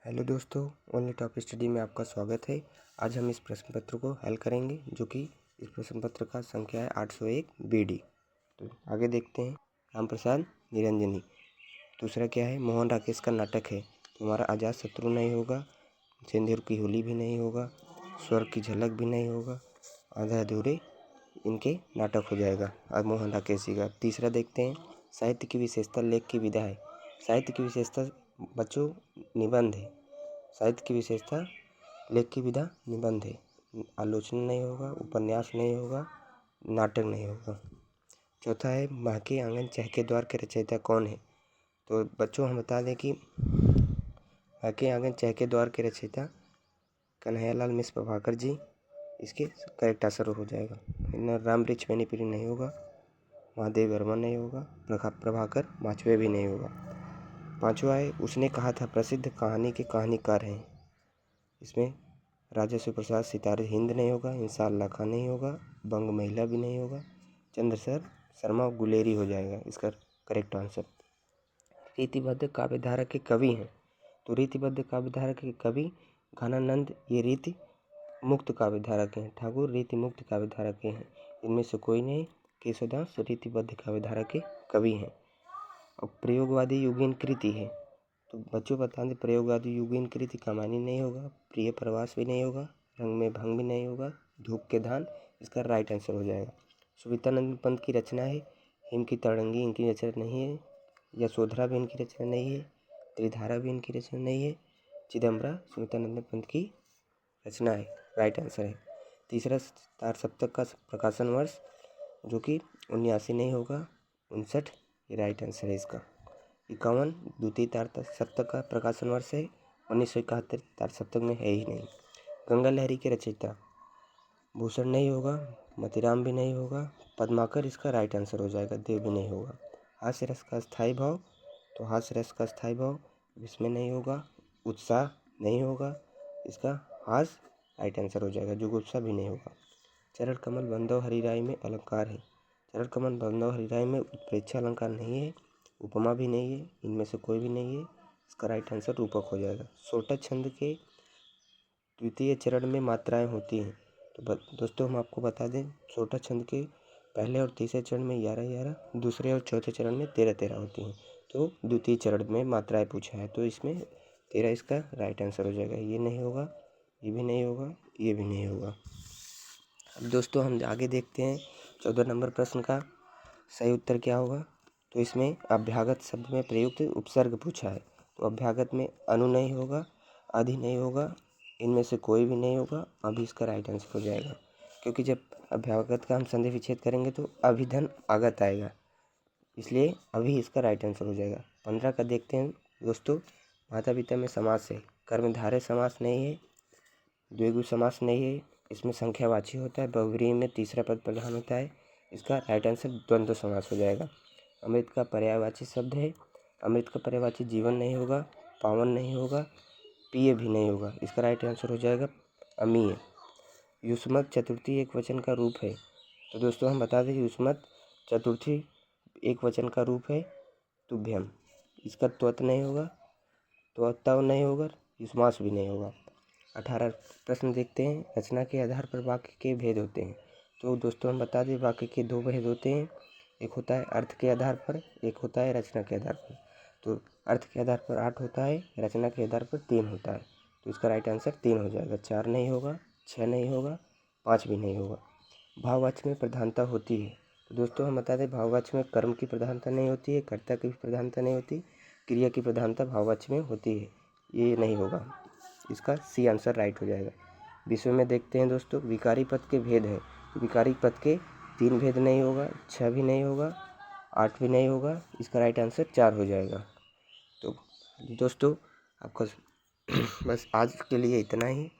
Hello दोस्तों, only top study में आपका स्वागत है। आज हम इस प्रश्न पत्र को हल करेंगे, जो कि इस प्रश्न पत्र का संख्या है 801 BD। तो आगे देखते हैं। राम प्रसाद निरंजनी। दूसरा क्या है? मोहन राकेश का नाटक है। तुम्हारा आज़ाद शत्रु नहीं होगा, सिंदूर की होली भी नहीं होगा, स्वर्ग की झलक भी नहीं होगा, आधा अधूरे इनके नाटक हो जाएगा। आज मोहन राकेश जी का। तीसरा देखते हैं। साहित्य की विशेषता लेख की विधा है। साहित्य की विशेषता बच्चों निबंध है। साहित्य की विशेषता लेख की विधा निबंध है। आलोचना नहीं होगा, उपन्यास नहीं होगा, नाटक नहीं होगा। चौथा है महके आंगन चहके द्वार के रचयिता कौन है? तो बच्चों हम बता दें कि महके आंगन चहके द्वार के रचयिता कन्हैयालाल मिश्र प्रभाकर जी इसके करेक्ट आंसर हो जाएगा। राम वृक्ष बेनीपीरी नहीं होगा, महादेव वर्मा नहीं होगा, प्रभाकर माचवे भी नहीं होगा। पांचवा है उसने कहा था प्रसिद्ध कहानी के कहानीकार हैं। इसमें राजस्व प्रसाद सितारे हिंद नहीं होगा, इंशाअल्लाह खां नहीं होगा, बंग महिला भी नहीं होगा, चंद्रशेखर शर्मा गुलेरी हो जाएगा इसका करेक्ट आंसर। रीतिबद्ध काव्यधारा के कवि हैं। तो रीतिबद्ध काव्यधारा के कवि घनानंद ये रीति मुक्त काव्यधारा के हैं। ठाकुर रीति मुक्त काव्यधारा के हैं। इनमें से कोई नहीं। केशवदास रीतिबद्ध काव्यधारा के कवि हैं। और प्रयोगवादी युगीन कृति है। तो बच्चों बता दें प्रयोगवादी युगीन कृति कमानी नहीं होगा, प्रिय प्रवास भी नहीं होगा, रंग में भंग भी नहीं होगा, धूप के धान इसका राइट आंसर हो जाएगा। सुवितानंद पंत की रचना है। हिम की तरंगी इनकी रचना नहीं है। यशोधरा भी इनकी रचना नहीं है। त्रिधारा भी इनकी रचना नहीं है। चिदम्बरा सुवितानंद पंत की रचना है, राइट आंसर है। तीसरा तार सप्तक का प्रकाशन वर्ष जो कि 79 नहीं होगा, 59 ये राइट आंसर है इसका। 51 द्वितीय तार सप्तक का प्रकाशन वर्ष है। 1971 तार सप्तक में है ही नहीं। गंगा लहरी के रचयिता भूषण नहीं होगा, मतिराम भी नहीं होगा, पद्माकर इसका राइट आंसर हो जाएगा, देव भी नहीं होगा। हास्य रस का स्थायी भाव, तो हास्य रस का स्थायी भाव इसमें नहीं होगा। उत्साह नहीं होगा, इसका हास्य राइट आंसर हो जाएगा। जुगुप्सा भी नहीं होगा। चरण कमल बंधव हरिराय में अलंकार है। चरण कमल बंधव हरिराय में उत्प्रेक्षा अलंकार नहीं है, उपमा भी नहीं है, इनमें से कोई भी नहीं है। इसका राइट आंसर रूपक हो जाएगा। सोटा छंद के द्वितीय चरण में मात्राएं होती हैं। तो दोस्तों हम आपको बता दें सोटा छंद के पहले और तीसरे चरण में 11-11, दूसरे और चौथे चरण में 13-13 होती हैं। तो द्वितीय चरण में मात्राएं पूछा है, तो इसमें 13 इसका राइट आंसर हो जाएगा। ये नहीं होगा, ये भी नहीं होगा, ये भी नहीं होगा। अब दोस्तों हम आगे देखते हैं 14 नंबर प्रश्न का सही उत्तर क्या होगा। तो इसमें अभ्यागत शब्द में प्रयुक्त उपसर्ग पूछा है। तो अभ्यागत में अनु नहीं होगा, आदि नहीं होगा, इनमें से कोई भी नहीं होगा। अभी इसका राइट आंसर हो जाएगा, क्योंकि जब अभ्यागत का हम संधि विच्छेद करेंगे तो अभिधन आगत आएगा, इसलिए अभी इसका राइट आंसर हो जाएगा। 15 का देखते हैं दोस्तों। माता पिता में समास है, कर्मधारय समास नहीं है, द्विगु समास नहीं है, इसमें संख्यावाची होता है, बहुव्रीहि में तीसरा पद प्रधान होता है। इसका राइट आंसर द्वंद्व समास हो जाएगा। अमृत का पर्यायवाची शब्द है। अमृत का पर्यायवाची जीवन नहीं होगा, पावन नहीं होगा, पिय भी नहीं होगा। इसका राइट आंसर हो जाएगा अमीय। युष्मत चतुर्थी एक वचन का रूप है। तो दोस्तों हम बता दें युष्मत चतुर्थी एक वचन का रूप है तुभ्यम। इसका त्वत नहीं होगा, त्वत्तव नहीं होगा, युष्मास भी नहीं होगा। 18 प्रश्न देखते हैं। रचना के आधार पर वाक्य के भेद होते हैं। तो दोस्तों हम बता दें वाक्य के 2 भेद होते हैं। एक होता है अर्थ के आधार पर, एक होता है रचना के आधार पर। तो अर्थ के आधार पर 8 होता है, रचना के आधार पर 3 होता है। तो इसका राइट आंसर 3 हो जाएगा। 4 नहीं होगा, 6 नहीं होगा, 5 भी नहीं होगा। भाववाच्य में प्रधानता होती है। तो दोस्तों हम बता दें भाववाच्य में कर्म की प्रधानता नहीं होती है, कर्ता की भी प्रधानता नहीं होती, क्रिया की प्रधानता भाववाच्य में होती है। ये नहीं होगा, इसका सी आंसर राइट हो जाएगा। विषय में देखते हैं दोस्तों। विकारी पद के भेद हैं। विकारी पद के 3 भेद नहीं होगा, 6 भी नहीं होगा, 8 भी नहीं होगा। इसका राइट आंसर 4 हो जाएगा। तो दोस्तों आपका बस आज के लिए इतना ही।